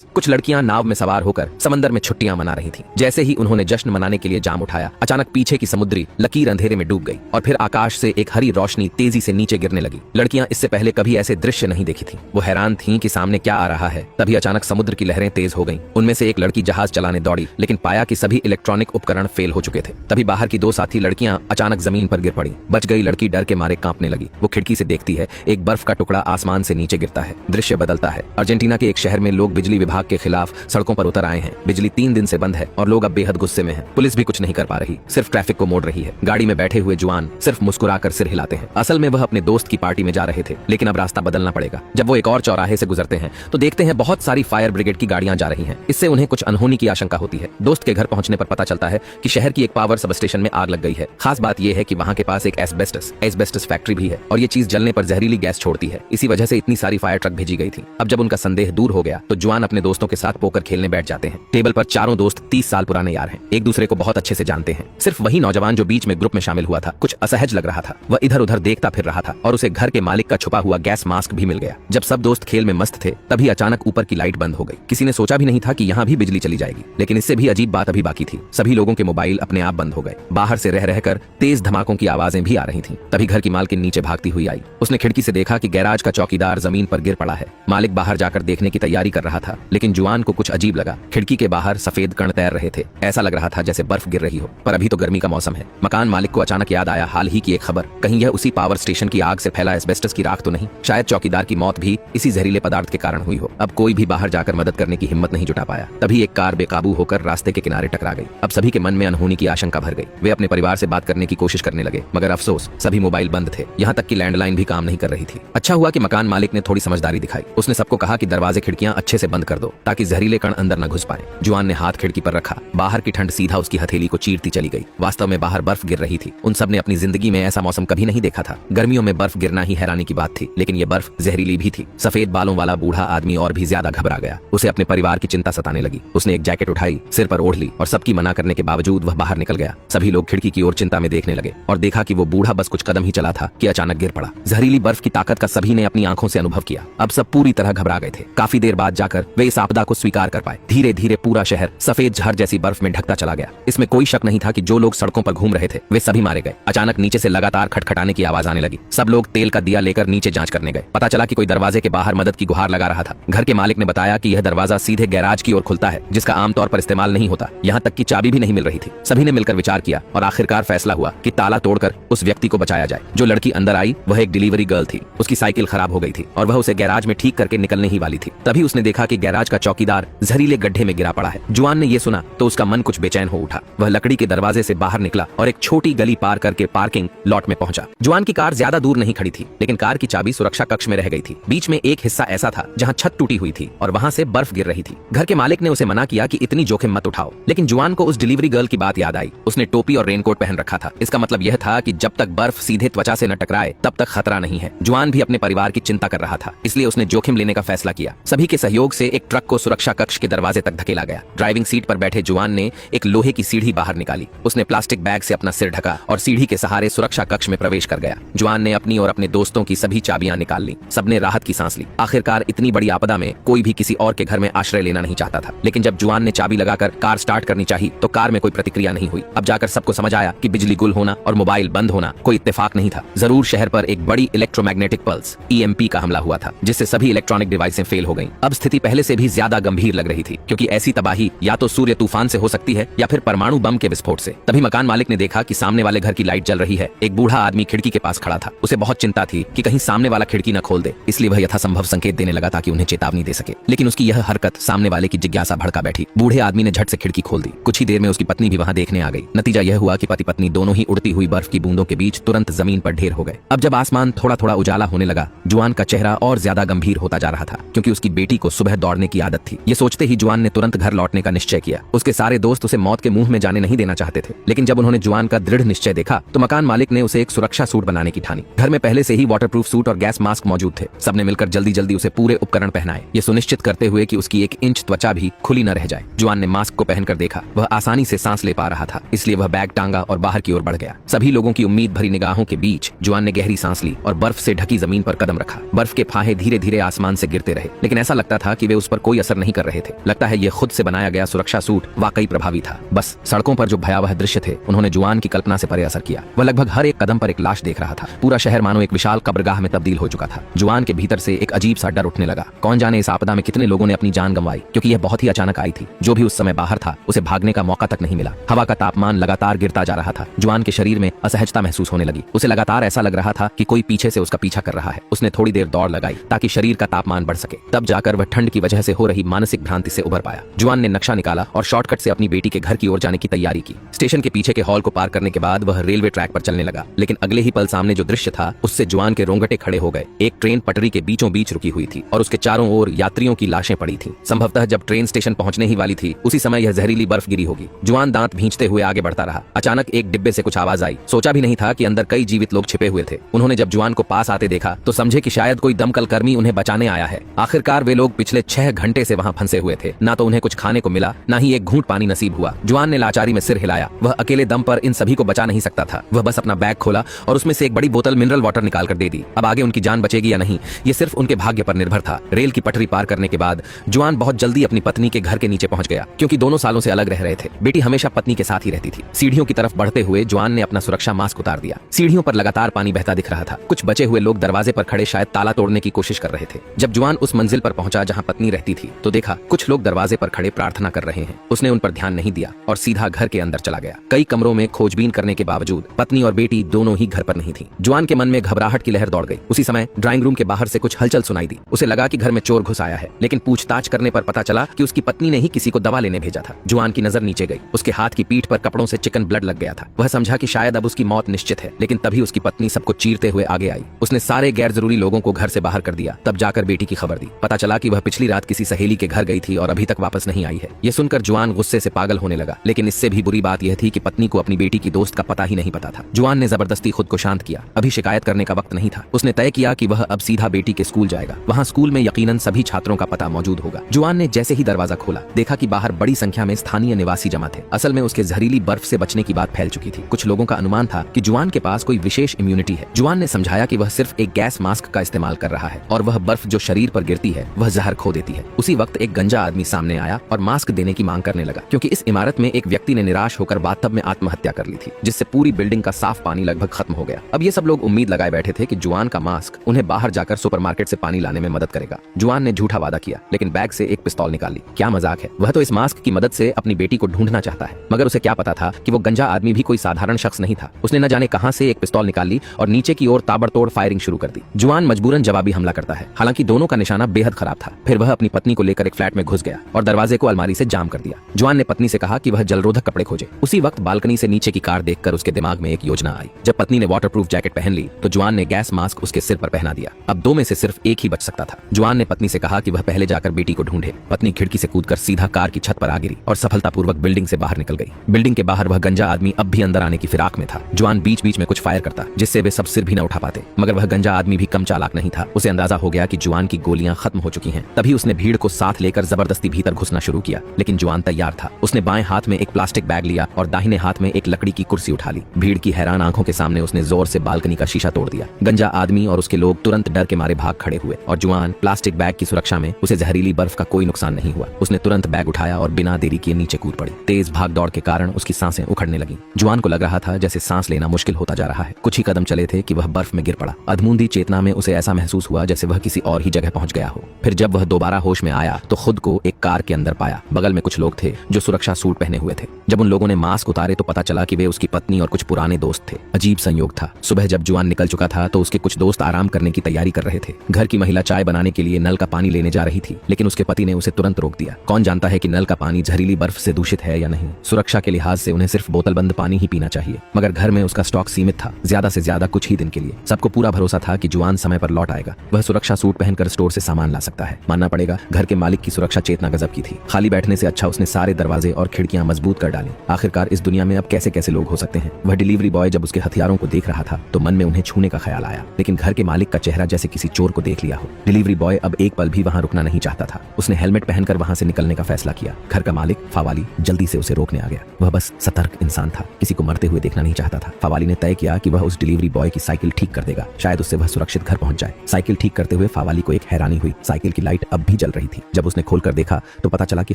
कुछ लड़कियां नाव में सवार होकर समंदर में छुट्टियां मना रही थीं। जैसे ही उन्होंने जश्न मनाने के लिए जाम उठाया, अचानक पीछे की समुद्री लकीर अंधेरे में डूब गई और फिर आकाश से एक हरी रोशनी तेजी से नीचे गिरने लगी। लड़कियां इससे पहले कभी ऐसे दृश्य नहीं देखी थीं। वो हैरान थीं कि सामने क्या आ रहा है। तभी अचानक समुद्र की लहरें तेज हो गईं। उनमें से एक लड़की जहाज चलाने दौड़ी, लेकिन पाया कि सभी इलेक्ट्रॉनिक उपकरण फेल हो चुके थे। तभी बाहर की दो साथी लड़कियां अचानक जमीन पर गिर पड़ी। बच गई लड़की डर के मारे कांपने लगी। वो खिड़की से देखती है, एक बर्फ का टुकड़ा आसमान से नीचे गिरता है। दृश्य बदलता है। अर्जेंटीना के एक शहर में लोग बिजली विभाग के खिलाफ सड़कों पर उतर आए हैं। बिजली 3 दिन से बंद है और लोग अब बेहद गुस्से में हैं। पुलिस भी कुछ नहीं कर पा रही, सिर्फ ट्रैफिक को मोड़ रही है। गाड़ी में बैठे हुए जुआन सिर्फ मुस्कुराकर सिर हिलाते हैं। असल में वह अपने दोस्त की पार्टी में जा रहे थे, लेकिन अब रास्ता बदलना पड़ेगा। जब वो एक और चौराहे से गुजरते हैं तो देखते हैं बहुत सारी फायर ब्रिगेड की गाड़ियां जा रही हैं। इससे उन्हें कुछ अनहोनी की आशंका होती है। दोस्त के घर पहुंचने पर पता चलता है कि शहर की एक पावर सब स्टेशन में आग लग गई है। खास बात यह है कि वहां के पास एक एस्बेस्टस फैक्ट्री भी है और ये चीज जलने पर जहरीली गैस छोड़ती है। इसी वजह से इतनी सारी फायर ट्रक भेजी गई थी। अब जब उनका संदेह दूर हो गया तो जुआन अपने दोस्तों के साथ पोकर खेलने बैठ जाते हैं। टेबल पर चारों दोस्त 30 साल पुराने यार हैं, एक दूसरे को बहुत अच्छे से जानते हैं। सिर्फ वही नौजवान जो बीच में ग्रुप में शामिल हुआ था कुछ असहज लग रहा था। वह इधर उधर देखता फिर रहा था और उसे घर के मालिक का छुपा हुआ गैस मास्क भी मिल गया। जब सब दोस्त खेल में मस्त थे तभी अचानक ऊपर की लाइट बंद हो गई। किसी ने सोचा भी नहीं था कि यहाँ भी बिजली चली जाएगी, लेकिन इससे भी अजीब बात अभी बाकी थी। सभी लोगों के मोबाइल अपने आप बंद हो गए। बाहर से रह रहकर तेज धमाकों की आवाजें भी आ रही थीं। तभी घर की मालकिन नीचे भागती हुई आई। उसने खिड़की से देखा कि गैराज का चौकीदार जमीन पर गिर पड़ा है। मालिक बाहर जाकर देखने की तैयारी कर रहा था, लेकिन जुआन को कुछ अजीब लगा। खिड़की के बाहर सफेद कण तैर रहे थे। ऐसा लग रहा था जैसे बर्फ गिर रही हो, पर अभी तो गर्मी का मौसम है। मकान मालिक को अचानक याद आया हाल ही की एक खबर। कहीं यह उसी पावर स्टेशन की आग से फैला एस्बेस्टस की राख तो नहीं? शायद चौकीदार की मौत भी इसी जहरीले पदार्थ के कारण हुई हो। अब कोई भी बाहर जाकर मदद करने की हिम्मत नहीं जुटा पाया। तभी एक कार बेकाबू होकर रास्ते के किनारे टकरा गई। अब सभी के मन में अनहोनी की आशंका भर गई। वे अपने परिवार से बात करने की कोशिश करने लगे, मगर अफसोस सभी मोबाइल बंद थे। यहाँ तक कि लैंडलाइन भी काम नहीं कर रही थी। अच्छा हुआ कि मकान मालिक ने थोड़ी समझदारी दिखाई। उसने सबको कहा कि दरवाजे खिड़कियां अच्छे से बंद कर दो ताकि जहरीले कण अंदर न घुस पाए। जुआन ने हाथ खिड़की पर रखा। बाहर की ठंड सीधा उसकी हथेली को चीरती चली गई। वास्तव में बाहर बर्फ गिर रही थी। उन सब ने अपनी जिंदगी में ऐसा मौसम कभी नहीं देखा था। गर्मियों में बर्फ गिरना ही हैरानी की बात थी, लेकिन ये बर्फ जहरीली भी थी। सफेद बालों वाला बूढ़ा आदमी और भी ज्यादा घबरा गया। उसे अपने परिवार की चिंता सताने लगी। उसने एक जैकेट उठाई, सिर पर ओढ़ ली और सबकी मना करने के बावजूद वह बाहर निकल गया। सभी लोग खिड़की की ओर चिंता में देखने लगे और देखा कि वो बूढ़ा बस कुछ कदम ही चला था कि अचानक गिर पड़ा। जहरीली बर्फ की ताकत का सभी ने अपनी आंखों से अनुभव किया। अब सब पूरी तरह घबरा गए थे। काफी देर बाद जाकर वे इस आपदा को स्वीकार कर पाए। धीरे धीरे पूरा शहर सफेद झड़ जैसी बर्फ में ढकता चला गया। इसमें कोई शक नहीं था कि जो लोग सड़कों पर घूम रहे थे वे सभी मारे गए। अचानक नीचे से लगातार खटखटाने की आवाज आने लगी। सब लोग तेल का दिया लेकर नीचे जांच करने गए। पता चला कि कोई दरवाजे के बाहर मदद की गुहार लगा रहा था। घर के मालिक ने बताया कि यह दरवाजा सीधे गैराज की ओर खुलता है, जिसका आमतौर पर इस्तेमाल नहीं होता। यहाँ तक कि चाबी भी नहीं मिल रही थी। सभी ने मिलकर विचार किया और आखिरकार फैसला हुआ कि ताला तोड़कर उस व्यक्ति को बचाया जाए। जो लड़की अंदर आई वह एक डिलीवरी गर्ल थी। उसकी साइकिल खराब हो गई थी और वह उसे गैराज में ठीक करके निकलने ही वाली थी। तभी उसने देखा कि गैराज का चौकीदार जहरीले गड्ढे में गिरा पड़ा है। जुआन ने यह सुना तो उसका मन कुछ बेचैन हो उठा। वह लकड़ी के दरवाजे से बाहर निकला और एक छोटी गली पार करके पार्किंग लॉट में पहुंचा। जुआन की कार ज्यादा दूर नहीं खड़ी थी, लेकिन कार की चाबी सुरक्षा कक्ष में रह गई थी। बीच में एक हिस्सा ऐसा था जहां छत टूटी हुई थी और वहां से बर्फ गिर रही थी। घर के मालिक ने उसे मना किया कि इतनी जोखिम मत उठाओ, लेकिन जुआन को उस डिलीवरी गर्ल की बात याद आई। उसने टोपी और रेनकोट पहन रखा था। इसका मतलब यह था कि जब तक बर्फ सीधे त्वचा से न टकराए तब तक खतरा नहीं है। जुआन भी अपने परिवार की चिंता कर रहा था, इसलिए उसने जोखिम लेने का फैसला किया। सभी के सहयोग से एक ट्रक को सुरक्षा कक्ष के दरवाजे तक धकेला गया। ड्राइविंग सीट पर बैठे जुआन ने एक लोहे की सीढ़ी बाहर निकाली। उसने प्लास्टिक बैग से अपना सिर ढका और सीढ़ी के सहारे सुरक्षा कक्ष में प्रवेश कर गया। जुआन ने अपनी और अपने दोस्तों की सभी चाबियां निकाल ली। सबने राहत की सांस ली। आखिरकार इतनी बड़ी आपदा में कोई भी किसी और के घर में आश्रय लेना नहीं चाहता था, लेकिन जब जुआन ने चाबी लगाकर कार स्टार्ट करनी चाहिए तो कार में कोई प्रतिक्रिया नहीं हुई। अब जाकर सबको समझ आया कि बिजली गुल होना और मोबाइल बंद होना कोई इत्तेफाक नहीं था। जरूर शहर पर एक बड़ी इलेक्ट्रोमैग्नेटिक पल्स EMP का हमला हुआ था, जिससे सभी इलेक्ट्रॉनिक डिवाइसें फेल हो गईं। अब स्थिति पहले से भी ज्यादा गंभीर लग रही थी, क्योंकि ऐसी तबाही या तो सूर्य तूफान से हो सकती है या फिर परमाणु बम के विस्फोट से। तभी मकान मालिक ने देखा कि सामने वाले घर की लाइट जल रही है। एक बूढ़ा आदमी खिड़की के पास खड़ा था। उसे बहुत चिंता थी कि कहीं सामने वाला खिड़की न खोल दे, इसलिए वह यथासंभव संकेत देने लगा ताकि उन्हें चेतावनी दे सके। लेकिन उसकी यह हरकत सामने वाले की जिज्ञासा भड़का बैठी। बूढ़े आदमी ने झट से खिड़की खोल दी। कुछ ही देर में उसकी पत्नी भी वहां देखने आ गई। नतीजा यह हुआ कि पति पत्नी दोनों ही उड़ती हुई बर्फ की बूंदों के बीच तुरंत जमीन पर ढेर हो गए। अब जब आसमान थोड़ा थोड़ा उजाला होने लगा, जुआन का चेहरा और ज्यादा गंभीर होता जा रहा था, क्योंकि उसकी बेटी को सुबह दौड़ने की आदत थी। ये सोचते ही जुआन ने तुरंत घर लौटने का निश्चय किया। उसके सारे दोस्त उसे मौत के मुंह में जाने नहीं देना चाहते थे, लेकिन जब उन्होंने जुआन का दृढ़ निश्चय देखा तो मकान मालिक ने उसे एक सुरक्षा सूट बनाने की ठानी। घर में पहले से ही वाटरप्रूफ सूट और गैस मास्क मौजूद थे। सबने मिलकर जल्दी जल्दी उसे पूरे उपकरण पहनाए, ये सुनिश्चित करते हुए कि उसकी 1 इंच त्वचा भी खुली न रह जाए। जुआन ने मास्क को पहनकर देखा, वह आसानी से सांस ले पा रहा था, इसलिए वह बैग टांगा और बाहर की ओर बढ़ गया। सभी लोगों की उम्मीद भरी निगाहों के बीच जुआन ने गहरी सांस ली और बर्फ से ढकी जमीन पर कदम रखा। बर्फ के फाहे धीरे धीरे आसमान से गिरते रहे, लेकिन ऐसा लगता था कि वे उस उस पर कोई असर नहीं कर रहे थे। लगता है ये खुद से बनाया गया सुरक्षा सूट वाकई प्रभावी था। बस सड़कों पर जो भयावह दृश्य थे उन्होंने जुआन की कल्पना से परे असर किया। वह लगभग हर एक कदम पर एक लाश देख रहा था। पूरा शहर मानो एक विशाल कब्रगाह में तब्दील हो चुका था। जुआन के भीतर से एक अजीब सा डर उठने लगा। कौन जाने इस आपदा में कितने लोगों ने अपनी जान गंवाई, क्योंकि यह बहुत ही अचानक आई थी। जो भी उस समय बाहर था उसे भागने का मौका तक नहीं मिला। हवा का तापमान लगातार गिरता जा रहा था। जुआन के शरीर में असहजता महसूस होने लगी। उसे लगातार ऐसा लग रहा था कि कोई पीछे से उसका पीछा कर रहा है। उसने थोड़ी देर दौड़ लगाई ताकि शरीर का तापमान बढ़ सके। तब जाकर वह ठंड की वजह से हो रही मानसिक भ्रांति से उबर पाया। जुआन ने नक्शा निकाला और शॉर्टकट से अपनी बेटी के घर की ओर जाने की तैयारी की। स्टेशन के पीछे के हॉल को पार करने के बाद वह रेलवे ट्रैक पर चलने लगा, लेकिन अगले ही पल सामने जो दृश्य था उससे जुआन के रोंगटे खड़े हो गए। एक ट्रेन पटरी के बीचों बीच रुकी हुई थी और उसके चारों ओर यात्रियों की लाशें पड़ी थीं। संभवतः जब ट्रेन स्टेशन पहुंचने ही वाली थी उसी समय यह जहरीली बर्फ गिरी होगी। जुआन दांत भींचते हुए आगे बढ़ता रहा। अचानक एक डिब्बे से कुछ आवाज आई। सोचा भी नहीं था कि अंदर कई जीवित लोग छिपे हुए थे। उन्होंने जब जुआन को पास आते देखा तो समझे कि शायद कोई दमकल कर्मी उन्हें बचाने आया है। आखिरकार वे लोग पिछले 6 घंटे से वहां फंसे हुए थे। ना तो उन्हें कुछ खाने को मिला, ना ही एक घूंट पानी नसीब हुआ। जुआन ने लाचारी में सिर हिलाया। वह अकेले दम पर इन सभी को बचा नहीं सकता था। वह बस अपना बैग खोला और उसमें से एक बड़ी बोतल मिनरल वाटर निकाल कर दे दी। अब आगे उनकी जान बचेगी या नहीं, ये सिर्फ उनके भाग्य पर निर्भर था। रेल की पटरी पार करने के बाद जुआन बहुत जल्दी अपनी पत्नी के घर के नीचे पहुंच गया, क्योंकि दोनों सालों से अलग रह रहे थे। बेटी हमेशा पत्नी के साथ ही रहती थी। सीढ़ियों की तरफ बढ़ते हुए जुआन ने अपना सुरक्षा मास्क उतार दिया। सीढ़ियों पर लगातार पानी बहता दिख रहा था। कुछ बचे हुए लोग दरवाजे पर खड़े शायद ताला तोड़ने की कोशिश कर रहे थे। जब जुआन उस मंजिल पर पहुंचा जहां पत्नी रहती थी तो देखा कुछ लोग दरवाजे पर खड़े प्रार्थना कर रहे हैं। उसने उन पर ध्यान नहीं दिया और सीधा घर के अंदर चला गया। कई कमरों में खोजबीन करने के बावजूद पत्नी और बेटी दोनों ही घर पर नहीं थी। जुआन के मन में घबराहट की लहर दौड़ गई। उसी समय ड्राइंग रूम के बाहर से कुछ हलचल सुनाई दी। उसे लगा कि घर में चोर घुस आया है, लेकिन पूछताछ करने पर पता चला कि उसकी पत्नी ने ही किसी को दवा लेने भेजा था। जुआन की नजर नीचे गई। उसके हाथ की पीठ पर कपड़ों से चिकन ब्लड लग गया था। वह समझा कि शायद अब उसकी मौत निश्चित है, लेकिन तभी उसकी पत्नी सबको चीरते हुए आगे आई। उसने सारे गैर जरूरी लोगों को घर से बाहर कर दिया। तब जाकर बेटी की खबर दी। पता चला कि वह पिछली रात किसी सहेली के घर गई थी और अभी तक वापस नहीं आई है। यह सुनकर जुआन गुस्से से पागल होने लगा, लेकिन इससे भी बुरी बात यह थी कि पत्नी को अपनी बेटी की दोस्त का पता ही नहीं पता था। जुआन ने जबरदस्ती खुद को शांत किया। अभी शिकायत करने का वक्त नहीं था। उसने तय किया कि वह अब सीधा बेटी के स्कूल जाएगा। वहां स्कूल में यकीनन सभी छात्रों का पता मौजूद होगा। जुआन ने जैसे ही दरवाजा खोला देखा कि बाहर बड़ी संख्या में स्थानीय निवासी जमा थे। असल में उसके जहरीली बर्फ से बचने की बात फैल चुकी थी। कुछ लोगों का अनुमान था कि जुआन के पास कोई विशेष इम्यूनिटी है। जुआन ने समझाया कि वह सिर्फ एक गैस मास्क का इस्तेमाल कर रहा है और वह बर्फ जो शरीर पर गिरती है वह जहर खो देती है। उसी वक्त एक गंजा आदमी सामने आया और मास्क देने की मांग करने लगा, क्योंकि इस इमारत में एक व्यक्ति ने निराश होकर बाथटब में आत्महत्या कर ली थी, जिससे पूरी बिल्डिंग का साफ पानी लगभग खत्म हो गया। अब ये सब लोग उम्मीद लगाए बैठे थे कि जुआन का मास्क उन्हें बाहर जाकर सुपरमार्केट से पानी लाने में मदद करेगा। जुआन ने झूठा वादा किया, लेकिन बैग से एक पिस्तौल निकाल ली। क्या मजाक है, वह तो इस मास्क की मदद से अपनी बेटी को ढूंढना चाहता है। मगर उसे क्या पता था कि वो गंजा आदमी भी कोई साधारण शख्स नहीं था। उसने न जाने कहां से एक पिस्तौल निकाल ली और नीचे की ओर ताबड़तोड़ फायरिंग शुरू कर दी। जुआन मजबूरन जवाबी हमला करता है। हालांकि दोनों का निशाना बेहद खराब था। फिर वह अपनी पत्नी को लेकर एक फ्लैट में घुस गया और दरवाजे को अलमारी से जाम कर दिया। जुआन ने पत्नी से कहा कि वह जलरोधक कपड़े खोजे। उसी वक्त बालकनी से नीचे की कार देखकर उसके दिमाग में एक योजना आई। जब पत्नी ने वाटरप्रूफ जैकेट पहन ली तो जुआन ने गैस मास्क उसके सिर पर पहना दिया। अब दो में से सिर्फ एक ही बच सकता था। जुआन ने पत्नी से कहा कि वह पहले जाकर बेटी को ढूंढे। पत्नी खिड़की से कूदकर सीधा कार की छत पर आ गिरी और सफलतापूर्वक बिल्डिंग से बाहर निकल गई। बिल्डिंग के बाहर वह गंजा आदमी अब भी अंदर आने की फिराक में था। जुआन बीच बीच में कुछ फायर करता जिससे वे सब सिर भी न उठा पाते, मगर वह गंजा आदमी भी कम चालाक नहीं था। उसे अंदाजा हो गया कि जुआन की गोलियां खत्म हो चुकी हैं। तभी उसने भीड़ को साथ लेकर जबरदस्ती भीतर घुसना शुरू किया, लेकिन जुआन तैयार था। उसने बाएं हाथ में एक प्लास्टिक बैग लिया और दाहिने हाथ में एक लकड़ी की कुर्सी उठा ली। भीड़ की हैरान आंखों के सामने उसने जोर से बालकनी का शीशा तोड़ दिया। गंजा आदमी और उसके लोग तुरंत डर के मारे भाग खड़े हुए और जुआन प्लास्टिक बैग की सुरक्षा में उसे जहरीली बर्फ का कोई नुकसान नहीं हुआ। उसने तुरंत बैग उठाया और बिना देरी किए नीचे कूद पड़ी। तेज भाग दौड़ के कारण उसकी सांसें उखड़ने लगी। जुआन को लग रहा था जैसे सांस लेना मुश्किल होता जा रहा है। कुछ ही कदम चले थे कि वह बर्फ में गिर पड़ा। अधमूंदी चेतना में उसे ऐसा महसूस हुआ जैसे वह किसी और ही जगह पहुंच गया हो। फिर जब वह दोबारा होश में आया तो खुद को एक कार के अंदर पाया। बगल में कुछ लोग थे जो सुरक्षा सूट पहने हुए थे। जब उन लोगों ने मास्क उतारे तो पता चला कि वे उसकी पत्नी और कुछ पुराने दोस्त थे। अजीब संयोग था। सुबह जब जुआन निकल चुका था तो उसके कुछ दोस्त आराम करने की तैयारी कर रहे थे। घर की महिला चाय बनाने के लिए नल का पानी लेने जा रही थी, लेकिन उसके पति ने उसे तुरंत रोक दिया। कौन जानता है कि नल का पानी जहरीली बर्फ से दूषित है या नहीं। सुरक्षा के लिहाज से उन्हें सिर्फ बोतलबंद पानी ही पीना चाहिए, मगर घर में उसका स्टॉक सीमित था, ज्यादा से ज्यादा कुछ ही दिन के लिए। सबको पूरा भरोसा था कि जुआन समय पर लौट आएगा। वह सुरक्षा सूट पहनकर स्टोर से सामान ला सकता है। मानना पड़ेगा घर के मालिक की सुरक्षा चेतना गजब की थी। खाली बैठने से अच्छा उसने सारे दरवाजे और खिड़कियां मजबूत कर डाली। आखिरकार इस दुनिया में अब कैसे कैसे लोग हो सकते हैं। वह डिलीवरी बॉय जब उसके हथियारों को देख रहा था तो मन में उन्हें छूने का ख्याल आया, लेकिन घर के मालिक का चेहरा जैसे किसी चोर को देख लिया हो। डिलीवरी बॉय अब एक पल भी वहां रुकना नहीं चाहता था। उसने हेलमेट पहनकर वहां से निकलने का फैसला किया। घर का मालिक फावाली जल्दी से उसे रोकने आ गया। वह बस सतर्क इंसान था, किसी को मरते हुए देखना नहीं चाहता था। फावाली ने तय किया कि वह उस डिलीवरी बॉय की साइकिल ठीक कर देगा, शायद उससे वह सुरक्षित घर पहुंच जाए। साइकिल ठीक करते हुए फावाली को एक हैरानी हुई। साइकिल की लाइट अब भी जल रही थी। जब उसने खोलकर देखा तो पता चला कि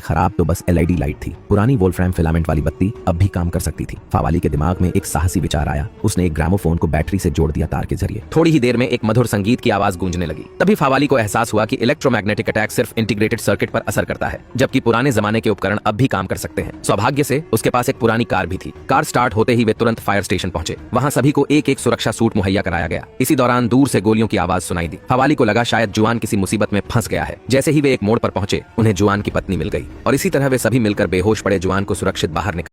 खराब तो बस एलईडी लाइट थी। पुरानी वोल्फ्राम फिलामेंट वाली बत्ती अब भी काम कर सकती थी। फावाली के दिमाग में एक साहसी विचार आया। उसने एक ग्रामोफोन को बैटरी से जोड़ दिया तार के जरिए। थोड़ी ही देर में एक मधुर संगीत की आवाज गूंजने लगी। तभी फावाली को एहसास हुआ कि इलेक्ट्रोमैग्नेटिक अटैक सिर्फ इंटीग्रेटेड सर्किट पर असर करता है, जबकि पुराने जमाने के उपकरण अब भी काम कर सकते हैं। सौभाग्य से उसके पास एक पुरानी कार भी थी। कार स्टार्ट होते ही वे तुरंत फायर स्टेशन पहुंचे। वहां सभी को एक एक सुरक्षा सूट मुहैया कराया गया। इसी दौरान दूर से गोलियों की आवाज सुनाई दी। फावाली को लगा शायद जुआन किसी मुसीबत में फंस गया है। जैसे ही वे एक मोड़ पर पहुंचे, उन्हें जुआन की पत्नी मिल गई और इसी तरह वे सभी मिलकर बेहोश पड़े जुआन को सुरक्षित बाहर निकाल